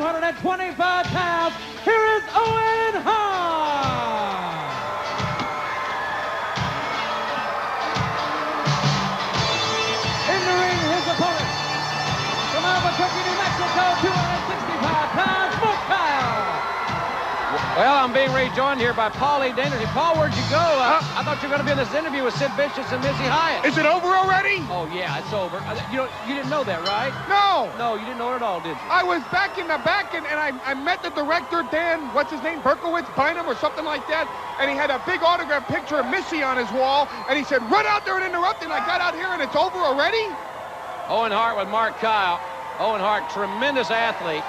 225 pounds, here is Owen Hart. In the ring, his opponent, from Albuquerque, New Mexico, 265 pounds, Kyle. Well, I'm being rejoined here by Paulie Dangerous. Paul, where'd you go? I thought you were going to be in this interview with Sid Vicious and Missy Hyatt. Is it over already? Oh, yeah, it's over. You didn't know that, right? No. No, you didn't know it at all, did you? I was back in the back, and I met the director, Dan, what's his name, Berkowitz, Bynum, or something like that, and he had a big autograph picture of Missy on his wall, and he said, run out there and interrupt, and I got out here, and it's over already? Owen Hart with Mark Kyle. Owen Hart, tremendous athlete.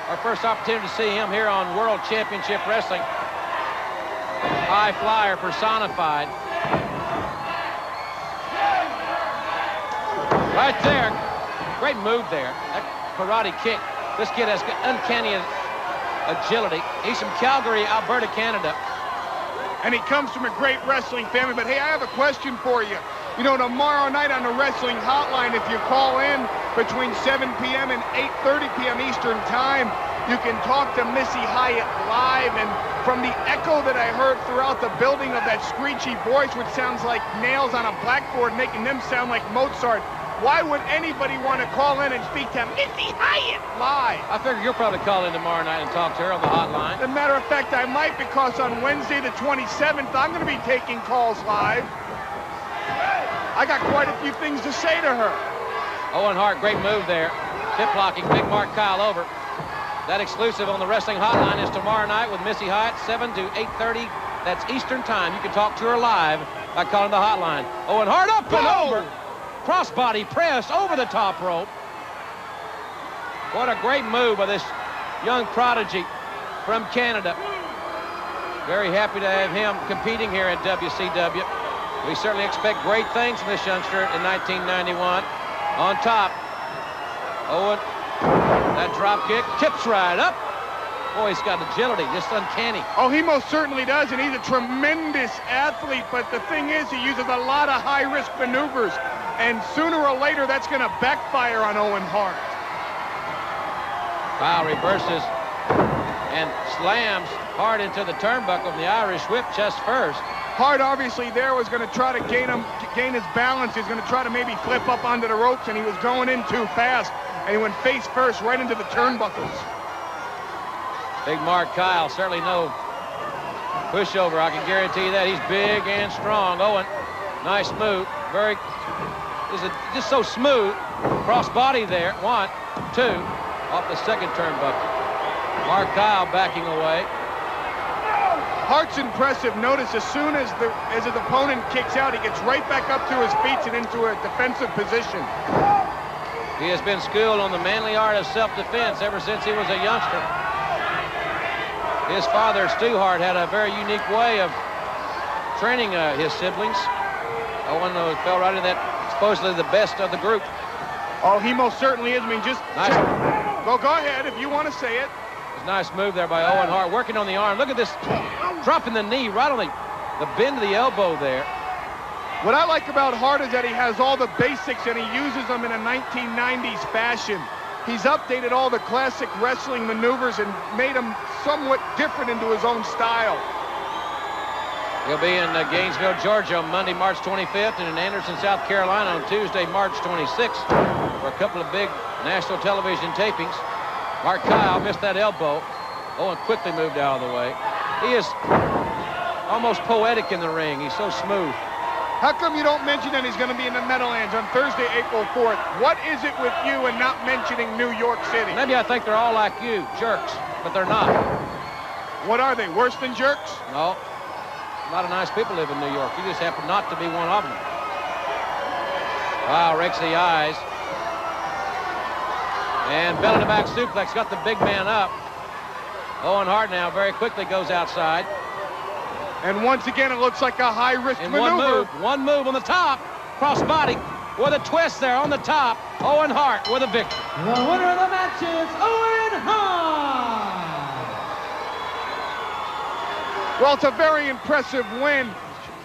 Our first opportunity to see him here on World Championship Wrestling. High flyer personified. Right there. Great move there. That karate kick. This kid has uncanny agility. He's from Calgary, Alberta, Canada. And he comes from a great wrestling family. But, hey, I have a question for you. You know, tomorrow night on the Wrestling Hotline, if you call in between 7 p.m. and 8:30 p.m. Eastern Time, you can talk to Missy Hyatt live. And from the echo that I heard throughout the building of that screechy voice, which sounds like nails on a blackboard, making them sound like Mozart, why would anybody want to call in and speak to Missy Hyatt live? I figure you'll probably call in tomorrow night and talk to her on the hotline. As a matter of fact, I might, because on Wednesday the 27th, I'm going to be taking calls live. I got quite a few things to say to her. Owen Hart, great move there. Hip blocking, big Mark Kyle over. That exclusive on the Wrestling Hotline is tomorrow night with Missy Hyatt, 7 to 8:30. That's Eastern Time. You can talk to her live by calling the hotline. Owen Hart up and over. Crossbody press over the top rope. What a great move by this young prodigy from Canada. Very happy to have him competing here at WCW. We certainly expect great things from this youngster in 1991. On top, Owen, that drop kick, tips right up. Boy, he's got agility, just uncanny. Oh, he most certainly does, and he's a tremendous athlete, but the thing is, he uses a lot of high-risk maneuvers, and sooner or later, that's going to backfire on Owen Hart. Kyle reverses and slams Hart into the turnbuckle from the Irish whip chest first. Hart obviously there was going to try to gain his balance. He's going to try to maybe flip up onto the ropes, and he was going in too fast, and he went face first right into the turnbuckles. Big Mark Kyle, certainly no pushover, I can guarantee you that. He's big and strong. Owen, nice move. Just so smooth. Cross body there. 1, 2, off the second turnbuckle. Mark Kyle backing away. Hart's impressive. Notice as soon as his opponent kicks out, he gets right back up to his feet and into a defensive position. He has been schooled on the manly art of self-defense ever since he was a youngster. His father, Stu Hart, had a very unique way of training his siblings. Owen fell right into that, supposedly the best of the group. Oh, he most certainly is. I mean, just nice. Go ahead if you want to say it. Nice move there by Owen Hart, working on the arm. Look at this, dropping the knee right on the bend of the elbow there. What I like about Hart is that he has all the basics and he uses them in a 1990s fashion. He's updated all the classic wrestling maneuvers and made them somewhat different into his own style. He'll be in Gainesville, Georgia on Monday, March 25th, and in Anderson, South Carolina on Tuesday, March 26th for a couple of big national television tapings. Mark Kyle missed that elbow. Owen quickly moved out of the way. He is almost poetic in the ring. He's so smooth. How come you don't mention that he's going to be in the Meadowlands on Thursday, April 4th? What is it with you and not mentioning New York City? Maybe I think they're all like you, jerks, but they're not. What are they, worse than jerks? No. A lot of nice people live in New York. You just happen not to be one of them. Wow, rakes the eyes. And belly to back suplex, got the big man up. Owen Hart now very quickly goes outside. And once again, it looks like a high-risk maneuver. One move on the top. Cross body with a twist there on the top. Owen Hart with a victory. The winner of the match is Owen Hart. Well, it's a very impressive win.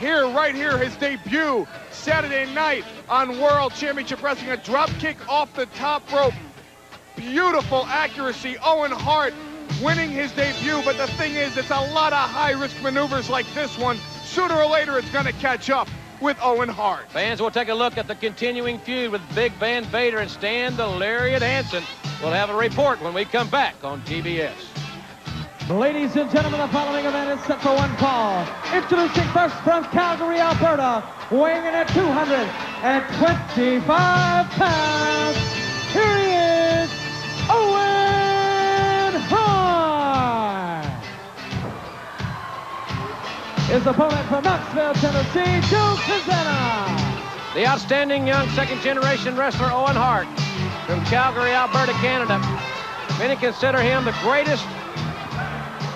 Right here, his debut Saturday night on World Championship Wrestling. A drop kick off the top rope. Beautiful accuracy. Owen Hart winning his debut, but the thing is, it's a lot of high-risk maneuvers like this one. Sooner or later, it's going to catch up with Owen Hart. Fans will take a look at the continuing feud with Big Van Vader and Stan the Lariat Hansen. We'll have a report when we come back on TBS. Ladies and gentlemen, the following event is set for one fall. Introducing first from Calgary, Alberta, weighing in at 225 pounds. Here he is, Owen Hart. His opponent from Knoxville, Tennessee, Joe Cazana. The outstanding young second-generation wrestler Owen Hart from Calgary, Alberta, Canada. Many consider him the greatest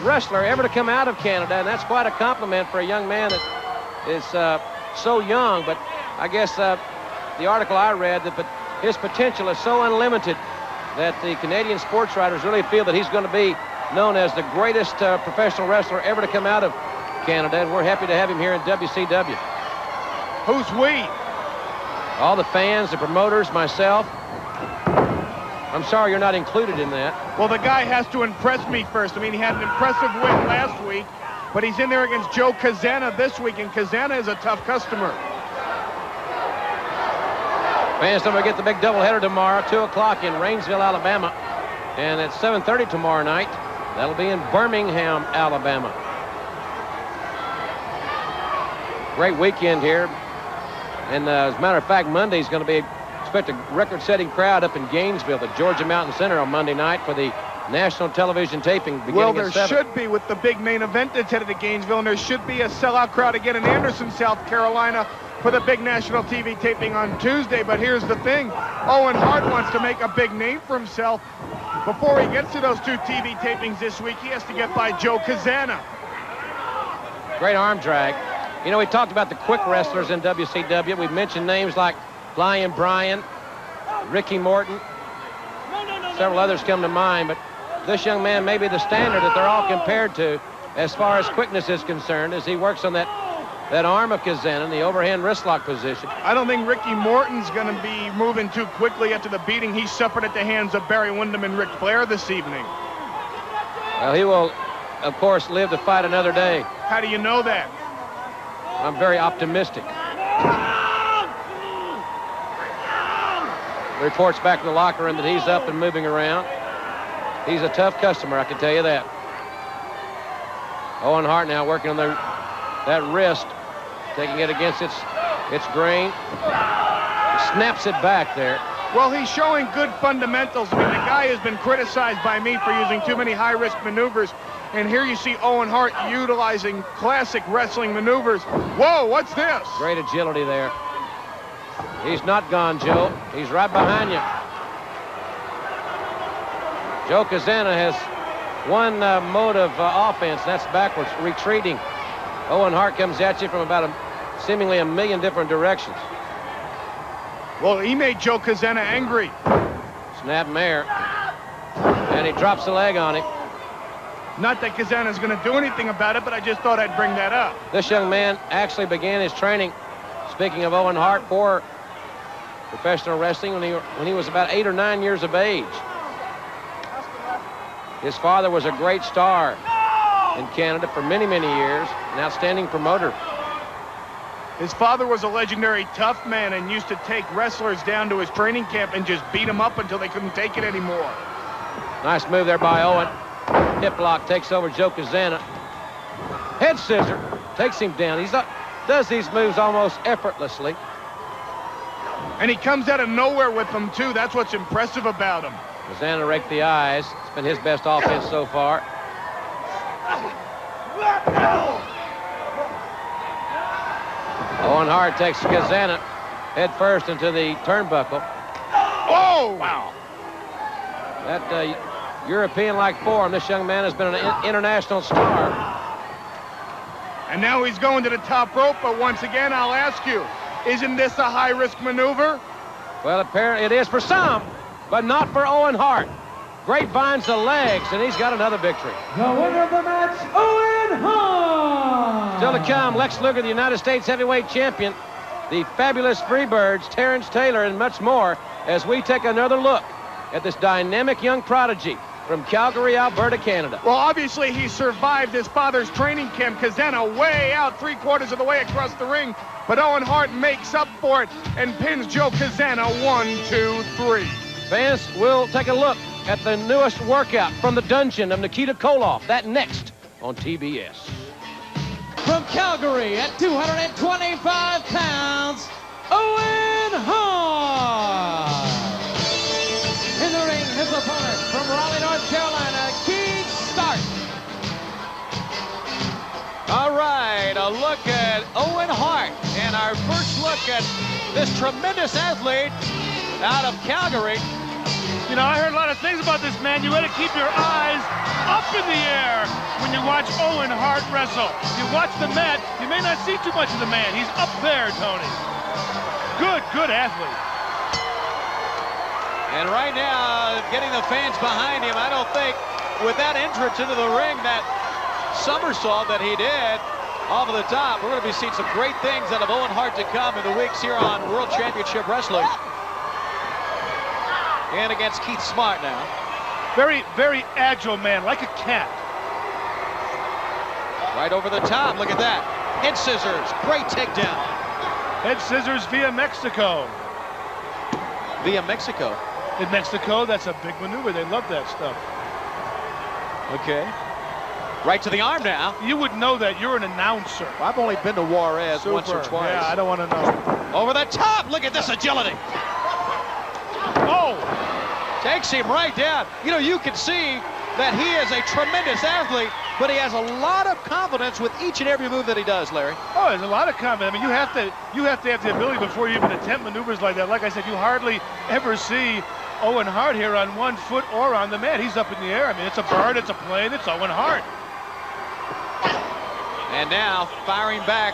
wrestler ever to come out of Canada, and that's quite a compliment for a young man that is so young. But I guess the article I read, that his potential is so unlimited that the Canadian sports writers really feel that he's going to be known as the greatest professional wrestler ever to come out of Canada, and we're happy to have him here in WCW. Who's we? All the fans, the promoters, myself. I'm sorry you're not included in that. Well, the guy has to impress me first. I mean, he had an impressive win last week, but he's in there against Joe Cazana this week, and Cazana is a tough customer. Fans, don't forget the big doubleheader tomorrow, 2 o'clock in Rainsville, Alabama. And at 7:30 tomorrow night, that'll be in Birmingham, Alabama. Great weekend here. And as a matter of fact, Monday's going to be, expect a record-setting crowd up in Gainesville, the Georgia Mountain Center, on Monday night for the national television taping beginning well, at there 7. should be with the big main event that's headed to Gainesville, and there should be a sellout crowd again in Anderson, South Carolina for the big national TV taping on Tuesday. But here's the thing. Owen Hart wants to make a big name for himself. Before he gets to those 2 TV tapings this week, he has to get by Joe Cazana. Great arm drag. You know, we talked about the quick wrestlers in WCW. We've mentioned names like Flying Brian, Ricky Morton. Several others come to mind, but this young man may be the standard that they're all compared to as far as quickness is concerned, as he works on that arm of Cazana in the overhand wristlock position. I don't think Ricky Morton's going to be moving too quickly after the beating he suffered at the hands of Barry Windham and Ric Flair this evening. Well, he will, of course, live to fight another day. How do you know that? I'm very optimistic. Reports back in the locker room that he's up and moving around. He's a tough customer, I can tell you that. Owen Hart now working on that wrist, taking it against its grain. He snaps it back there. Well, he's showing good fundamentals. I mean, the guy has been criticized by me for using too many high-risk maneuvers. And here you see Owen Hart utilizing classic wrestling maneuvers. Whoa, what's this? Great agility there. He's not gone, Joe. He's right behind you. Joe Cazana has one mode of offense, and that's backwards, retreating. Owen Hart comes at you from about seemingly a million different directions. Well, he made Joe Cazana angry. Snap mare. And he drops the leg on him. Not that Cazana's going to do anything about it, but I just thought I'd bring that up. This young man actually began his training, speaking of Owen Hart, for professional wrestling when he was about 8 or 9 years of age. His father was a great star in Canada for many, many years, an outstanding promoter. His father was a legendary tough man and used to take wrestlers down to his training camp and just beat them up until they couldn't take it anymore. Nice move there by Owen. Hip lock takes over Joe Cazana. Head scissor takes him down. He does these moves almost effortlessly. And he comes out of nowhere with them, too. That's what's impressive about him. Cazana raked the eyes. It's been his best offense so far. Owen Hart takes Cazana head first into the turnbuckle. Oh, wow. That European-like form, this young man has been an international star. And now he's going to the top rope, but once again, I'll ask you, isn't this a high-risk maneuver? Well, apparently it is for some, but not for Owen Hart. Grapevines the legs, and he's got another victory. The winner of the match, Owen Hart. Still to come, Lex Luger, the United States heavyweight champion, the fabulous Freebirds, Terrence Taylor, and much more, as we take another look at this dynamic young prodigy from Calgary, Alberta, Canada. Well, obviously he survived his father's training camp. Cazana way out 3/4 of the way across the ring, but Owen Hart makes up for it and pins Joe Cazana 1, 2, 3. Fans, we'll take a look at the newest workout from the dungeon of Nikita Koloff. That next on TBS. From Calgary at 225 pounds, Owen Hart. In the ring, his opponent from Raleigh, North Carolina, Keith Stark. All right, a look at Owen Hart, and our first look at this tremendous athlete out of Calgary. You know, I heard a lot of things about this man. You got to keep your eyes up in the air when you watch Owen Hart wrestle. You watch the mat, you may not see too much of the man. He's up there, Tony. Good athlete. And right now, getting the fans behind him, I don't think, with that entrance into the ring, that somersault that he did off of the top, we're going to be seeing some great things out of Owen Hart to come in the weeks here on World Championship Wrestling. And against Keith Smart now. Very, very agile man, like a cat. Right over the top, look at that. Head scissors, great takedown. Head scissors via Mexico. Via Mexico. In Mexico, that's a big maneuver. They love that stuff. Okay. Right to the arm now. You would know that. You're an announcer. I've only been to Juarez once or twice. Yeah, I don't want to know. Over the top, look at this agility. Oh! Takes him right down. You know, you can see that he is a tremendous athlete, but he has a lot of confidence with each and every move that he does, Larry. Oh, there's a lot of confidence. I mean, you have to have the ability before you even attempt maneuvers like that. Like I said, you hardly ever see Owen Hart here on one foot or on the mat. He's up in the air. I mean, it's a bird, it's a plane, it's Owen Hart. And now, firing back.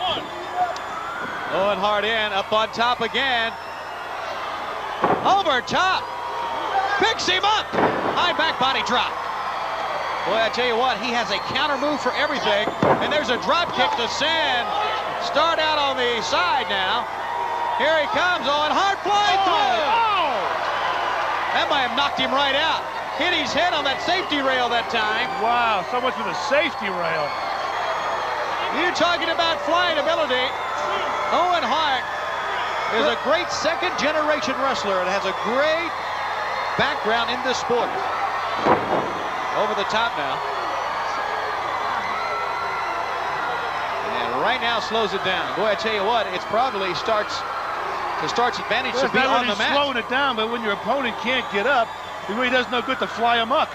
Owen Hart in, up on top again. Over top. Picks him up. High back body drop. Boy, I tell you what, he has a counter move for everything. And there's a drop kick to send. Start out on the side now. Here he comes, Owen Hart flying through. Oh! That might have knocked him right out. Hit his head on that safety rail that time. Wow, so much for the safety rail. You're talking about flying ability. Owen Hart is a great second-generation wrestler and has a great background in this sport. Over the top now. And right now slows it down. Boy, I tell you what, it's probably Stark's advantage to be on the mat. Slowing it down, but when your opponent can't get up, it really does no good to fly amok.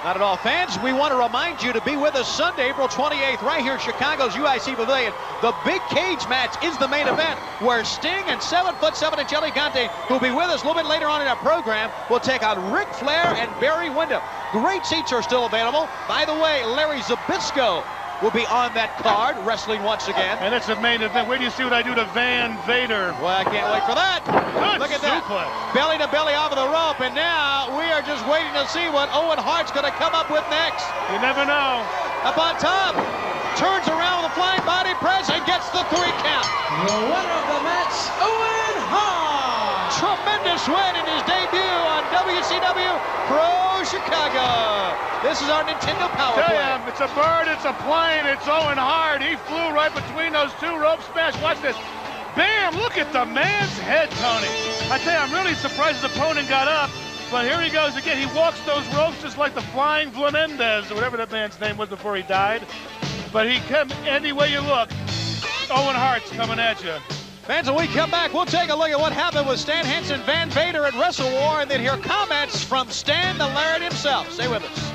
Not at all. Fans, we want to remind you to be with us Sunday, April 28th, right here in Chicago's UIC Pavilion. The big cage match is the main event, where Sting and 7'7" El Gigante, who'll be with us a little bit later on in our program, will take on Ric Flair and Barry Windham. Great seats are still available. By the way, Larry Zbyszko will be on that card, wrestling once again. And it's the main event. Wait till you see what I do to Van Vader. Well, I can't wait for that. Good Look at that. suplex. Belly to belly off of the rope, and now we are just waiting to see what Owen Hart's going to come up with next. You never know. Up on top, turns around with a flying body press and gets the 3 count. The winner of the match, Owen Hart. Tremendous win in his debut on WCW Pro Chicago. This is our Nintendo Power Tell Play. you, it's a bird, it's a plane, it's Owen Hart. He flew right between those two rope smash. Watch this. Bam! Look at the man's head, Tony. I tell you, I'm really surprised his opponent got up. But here he goes again. He walks those ropes just like the Flying Flamendez, or whatever that man's name was before he died. But he came any way you look. Owen Hart's coming at you. Fans, when we come back, we'll take a look at what happened with Stan Hansen, Van Vader at Wrestle War, and then hear comments from Stan the Lariat himself. Stay with us.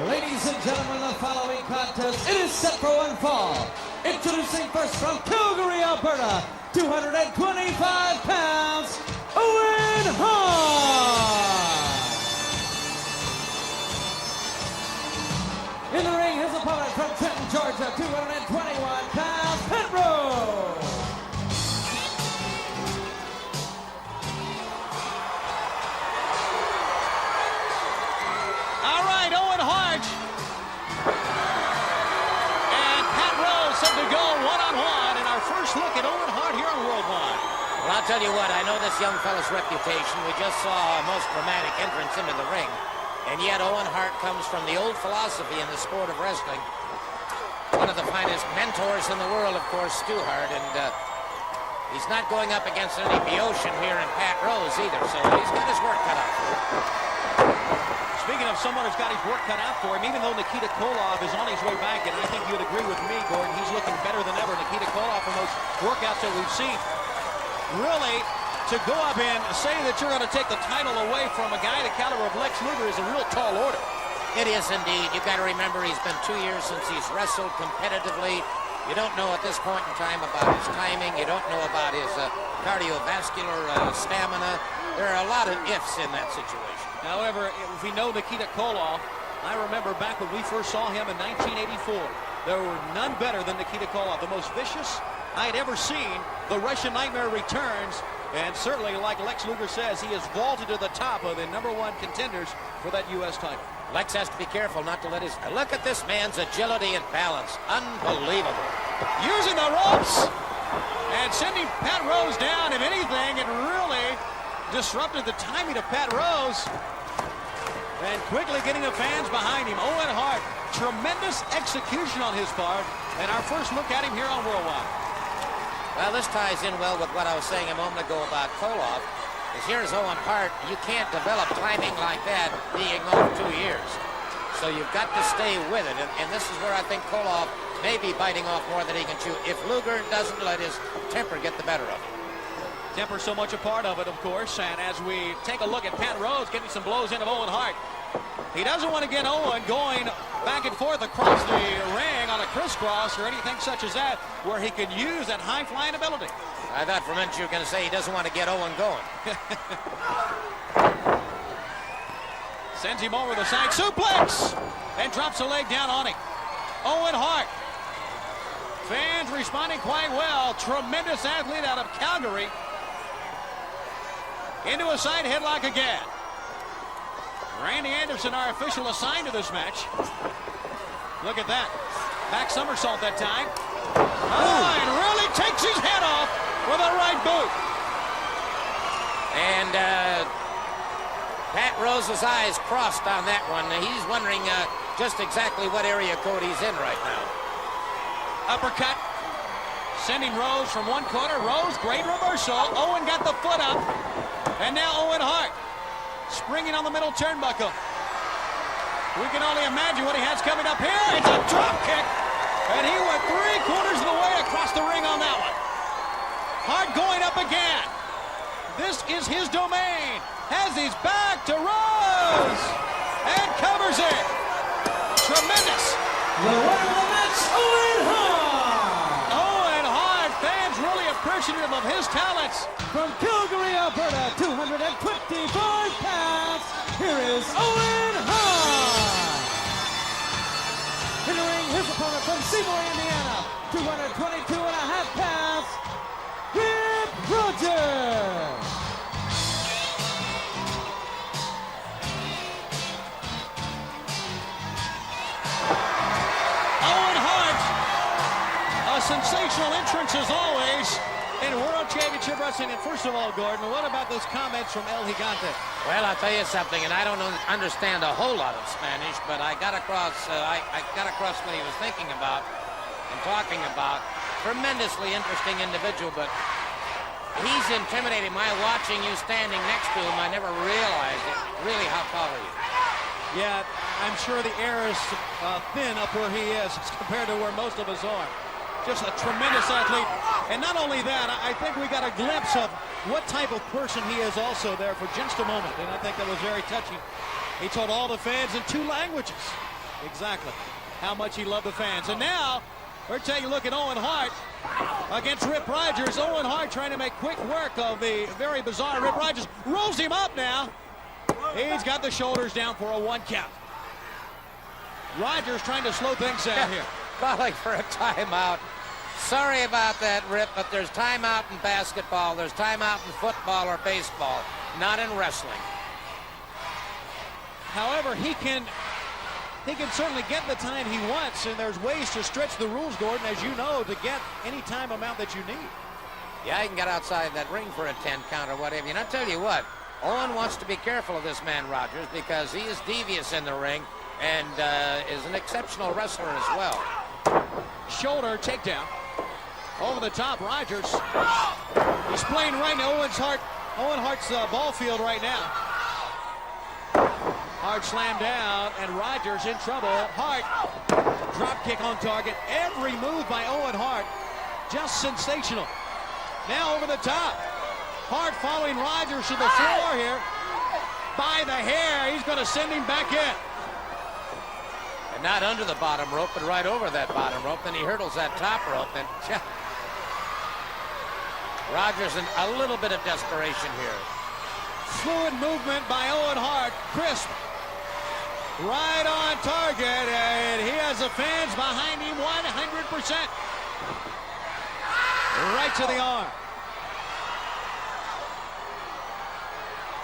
Ladies and gentlemen, the following contest, it is set for one fall. Introducing first from Calgary, Alberta, 225 pounds, Owen Hart. In the ring, his opponent from Trenton, Georgia, 221 pounds, Penrose. All right, Owen Hart and Pat Rose set to go one-on-one in our first look at Owen Hart here on Worldwide. Well, I'll tell you what, I know this young fella's reputation. We just saw a most dramatic entrance into the ring. And yet Owen Hart comes from the old philosophy in the sport of wrestling. One of the finest mentors in the world, of course, Stu Hart. And he's not going up against any Boeotian here in Pat Rose either. So he's got his work cut out for him. Speaking of someone who's got his work cut out for him, even though Nikita Koloff is on his way back, and I think you'd agree with me, Gordon, he's looking better than ever. Nikita Koloff from those workouts that we've seen. Really, to go up and say that you're going to take the title away from a guy the caliber of Lex Luger is a real tall order. It is indeed. You've got to remember he's been 2 years since he's wrestled competitively. You don't know at this point in time about his timing. You don't know about his cardiovascular stamina. There are a lot of ifs in that situation. However, if we know Nikita Koloff, I remember back when we first saw him in 1984, there were none better than Nikita Koloff, the most vicious I had ever seen. The Russian Nightmare returns, and certainly, like Lex Luger says, he has vaulted to the top of the #1 contenders for that U.S. title. Lex has to be careful not to let his... Look at this man's agility and balance. Unbelievable. Using the ropes and sending Pat Rose down. If anything, it really disrupted the timing of Pat Rose. And quickly getting the fans behind him. Owen Hart, tremendous execution on his part. And our first look at him here on Worldwide. Well, this ties in well with what I was saying a moment ago about Koloff. Is here's Owen Hart. You can't develop timing like that being off 2 years. So you've got to stay with it. And this is where I think Koloff may be biting off more than he can chew if Luger doesn't let his temper get the better of him. Temper so much a part of it, of course. And as we take a look at Pat Rose getting some blows into Owen Hart, he doesn't want to get Owen going back and forth across the ring on a crisscross or anything such as that, where he can use that high-flying ability. I thought for a minute you were going to say he doesn't want to get Owen going. Sends him over the side suplex and drops a leg down on him. Owen Hart. Fans responding quite well. Tremendous athlete out of Calgary. Into a side headlock again. Randy Anderson, our official assigned to this match. Look at that. Back somersault that time. Oh, and really takes his head off with a right boot. And Pat Rose's eyes crossed on that one. He's wondering just exactly what area code he's in right now. Uppercut. Sending Rose from one corner. Rose, great reversal. Owen got the foot up. And now Owen Hart springing on the middle turnbuckle. We can only imagine what he has coming up here. It's a drop kick. And he went 3/4 of the way across the ring on that one. Hart going up again. This is his domain. Has his back to Rose. And covers it. Tremendous. The winner of the match, Owen Hart. Owen Hart. Fans really appreciative of his talents. From Calgary, Alberta, 225 pounds, here is Owen Hart. Entering his opponent from Seymour, Indiana, 222.5 pounds, Rip Rogers. Owen Hart, a sensational entrance as always in World Championship Wrestling. And first of all, Gordon, what about those comments from El Gigante? Well, I'll tell you something, and I don't understand a whole lot of Spanish, but I got across what he was thinking about and talking about. Tremendously interesting individual, but he's intimidating. My watching you standing next to him, I never realized it. Really, how tall are you? Yeah, I'm sure the air is thin up where he is compared to where most of us are. Just a tremendous athlete. And not only that, I think we got a glimpse of what type of person he is also there for just a moment. And I think that was very touching. He told all the fans in 2 languages exactly how much he loved the fans. And now we're taking a look at Owen Hart against Rip Rogers. Owen Hart trying to make quick work of the very bizarre Rip Rogers. Rolls him up now. He's got the shoulders down for a 1 count. Rogers trying to slow things down here. Calling for a timeout. Sorry about that, Rip, but there's timeout in basketball. There's timeout in football or baseball, not in wrestling. However, he can certainly get the time he wants, and there's ways to stretch the rules, Gordon, as you know, to get any time amount that you need. Yeah, he can get outside that ring for a 10 count or whatever. And I'll tell you what, Owen wants to be careful of this man Rogers because he is devious in the ring and is an exceptional wrestler as well. Shoulder takedown. Over the top, Rogers. He's playing right in Owen Hart's ball field right now. Hart slammed down, and Rogers in trouble. Hart, drop kick on target. Every move by Owen Hart, just sensational. Now over the top. Hart following Rogers to the floor here. By the hair, he's going to send him back in. And not under the bottom rope, but right over that bottom rope. Then he hurdles that top rope. And Rogers in a little bit of desperation here. Fluid movement by Owen Hart. Crisp. Right on target. And he has the fans behind him 100%. Right to the arm.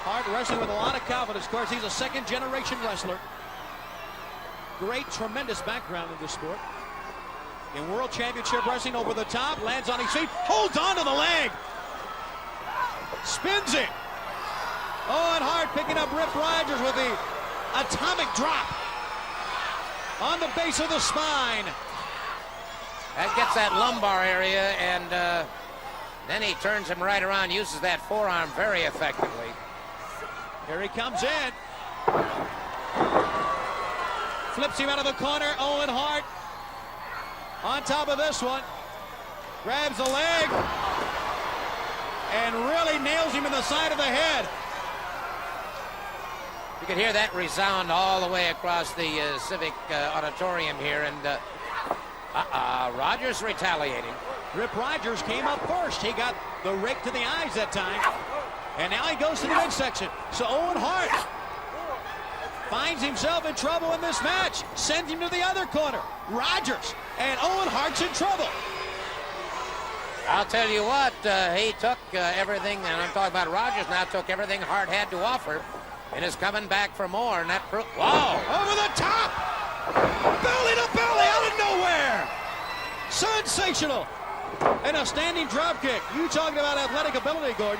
Hart wrestling with a lot of confidence. Of course, he's a second-generation wrestler. Great, tremendous background in this sport. In World Championship Wrestling, over the top, lands on his feet, holds on to the leg. Spins it. Owen Hart picking up Rip Rogers with the atomic drop on the base of the spine. That gets that lumbar area, and then he turns him right around, uses that forearm very effectively. Here he comes in. Flips him out of the corner. Owen Hart on top of this one. Grabs the leg and really nails him in the side of the head. You can hear that resound all the way across the Civic Auditorium here, and Rogers retaliating. Rip Rogers came up first. He got the rake to the eyes that time. And now he goes to the midsection. So Owen Hart finds himself in trouble in this match. Sends him to the other corner. Rogers and Owen Hart's in trouble. I'll tell you what, he took everything, and I'm talking about Rogers now, took everything Hart had to offer and is coming back for more. And that wow! Over the top! Belly to belly out of nowhere! Sensational! And a standing drop kick. You talking about athletic ability, Gordon.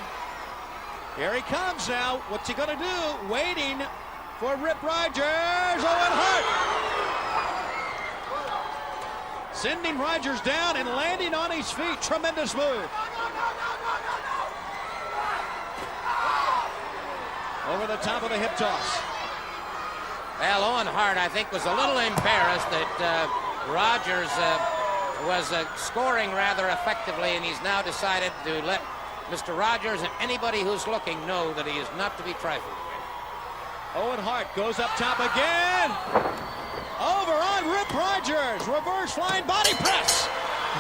Here he comes now. What's he going to do? Waiting for Rip Rogers. Owen Hart. Sending Rogers down and landing on his feet. Tremendous move. Over the top of the hip toss. Well, Owen Hart, I think, was a little embarrassed that Rogers was scoring rather effectively, and he's now decided to let Mr. Rogers and anybody who's looking know that he is not to be trifled with. Owen Hart goes up top again. Over on Rip Rogers. Reverse flying body press.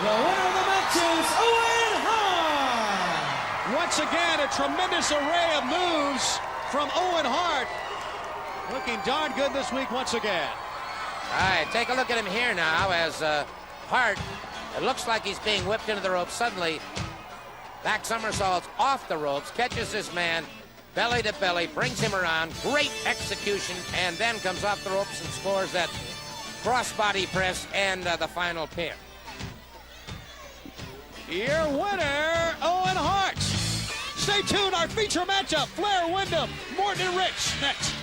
The winner of the match is Owen Hart. Once again, a tremendous array of moves from Owen Hart. Looking darn good this week once again. All right, take a look at him here now as Hart, it looks like he's being whipped into the ropes. Suddenly, back somersaults off the ropes, catches this man belly to belly, brings him around, great execution, and then comes off the ropes and scores that crossbody press and the final pin. Your winner, Owen Hart. Stay tuned, our feature matchup, Flair Wyndham, Morton and Rich, next.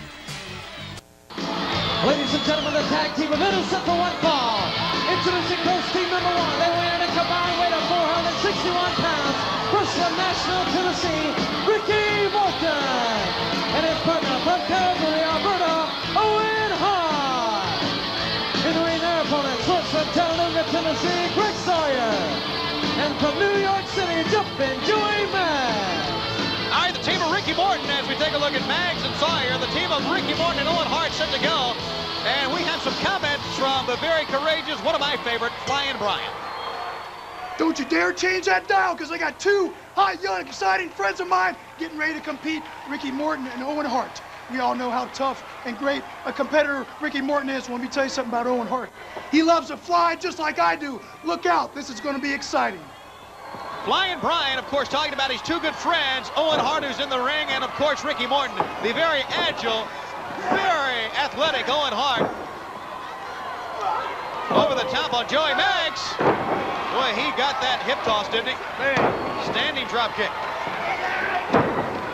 Ladies and gentlemen, the tag team event is set for one fall. Introducing Coast Team number 1. They weigh in a combined weight of 461 pounds. From Nashville, Tennessee, Ricky Morton. And his partner from Calgary, Alberta, Owen Hart. In the ring, their opponents, first from Chattanooga, Tennessee, Greg Sawyer. And from New York City, Jumpin' Joey Mags. All right, the team of Ricky Morton, as we take a look at Mags and Sawyer, the team of Ricky Morton and Owen Hart set to go. And we have some comments from the very courageous, one of my favorite, Flying Brian. Don't you dare change that dial, because I got two hot, young, exciting friends of mine getting ready to compete, Ricky Morton and Owen Hart. We all know how tough and great a competitor Ricky Morton is. Well, let me tell you something about Owen Hart. He loves to fly just like I do. Look out, this is going to be exciting. Flying Brian, of course, talking about his two good friends, Owen Hart, who's in the ring, and, of course, Ricky Morton, the very agile, very athletic Owen Hart. Over the top on Joey Maggs. Boy, he got that hip toss, didn't he? Man. Standing drop kick.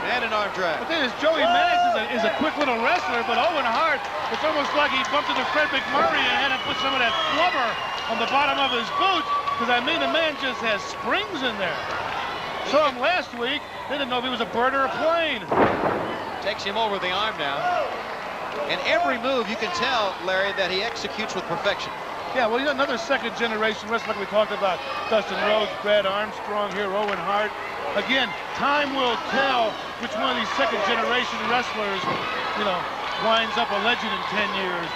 And an arm drag. But then Joey Maggs is a quick little wrestler, but Owen Hart, it's almost like he bumped into Fred McMurray and had to put some of that flubber on the bottom of his boot, because I mean the man just has springs in there. Saw him last week, didn't know if he was a bird or a plane. Takes him over the arm now. And every move you can tell, Larry, that he executes with perfection. Yeah, well, he's another second-generation wrestler like we talked about. Dustin Rhodes, Brad Armstrong here, Owen Hart. Again, time will tell which one of these second-generation wrestlers, winds up a legend in 10 years.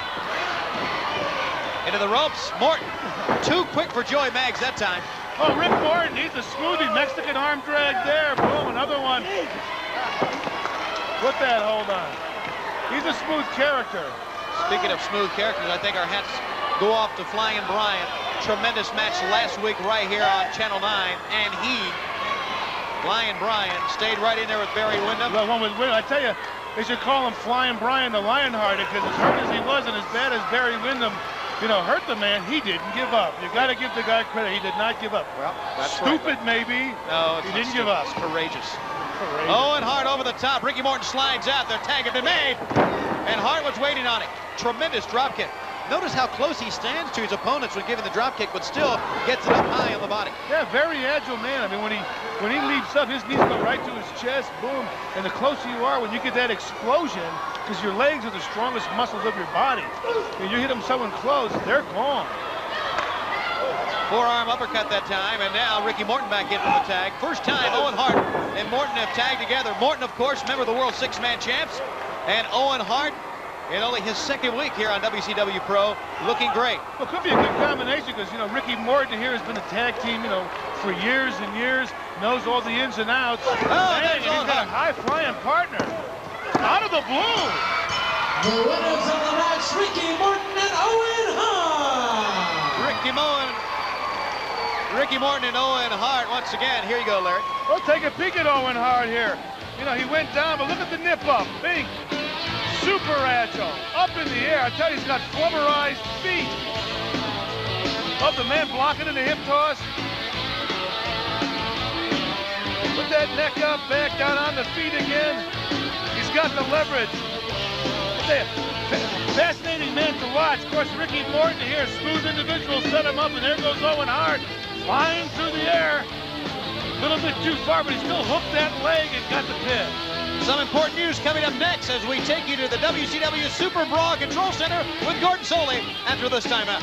Into the ropes, Morton. Too quick for Joey Maggs that time. Oh, Rick Morton, he's a smoothie. Mexican arm drag there. Boom, another one. Put that hold on. He's a smooth character. Speaking of smooth characters, I think our hats go off to Flying Brian. Tremendous match last week right here on Channel 9. And Flying Brian, stayed right in there with Barry Windham. Well, one with Windham. I tell you, they should call him Flying Brian the Lionhearted, because as hurt as he was and as bad as Barry Windham, hurt the man, he didn't give up. You got to give the guy credit. He did not give up. Well, that's stupid, right. Maybe. No, he didn't give up. It's courageous. Owen Hart over the top. Ricky Morton slides out. Their tag had been made. And Hart was waiting on it. Tremendous drop kick. Notice how close he stands to his opponents when giving the drop kick, but still gets it up high on the body. Yeah, very agile man. I mean, when he leaps up, his knees go right to his chest, boom. And the closer you are, when you get that explosion, because your legs are the strongest muscles of your body, and you hit them someone close, they're gone. Forearm uppercut that time, and now Ricky Morton back in for the tag. First time Owen Hart and Morton have tagged together. Morton, of course, member of the World Six-Man Champs, and Owen Hart, in only his second week here on WCW Pro, looking great. Well, it could be a good combination, because, Ricky Morton here has been a tag team, for years and years, knows all the ins and outs. And he's got a high-flying partner. Out of the blue. The winners of the match, Ricky Morton and Owen Hart. Ricky Morton and Owen Hart once again. Here you go, Larry. We'll take a peek at Owen Hart here. He went down, but look at the nip up. Bing. Super agile. Up in the air. I tell you, he's got flubberized feet. Up the man blocking in the hip toss. Put that neck up, back down on the feet again. He's got the leverage. Fascinating man to watch. Of course, Ricky Morton here, smooth individual, set him up, and there goes Owen Hart, flying through the air. A little bit too far, but he still hooked that leg and got the pin. Some important news coming up next as we take you to the WCW Super Brawl Control Center with Gordon Soley after this timeout.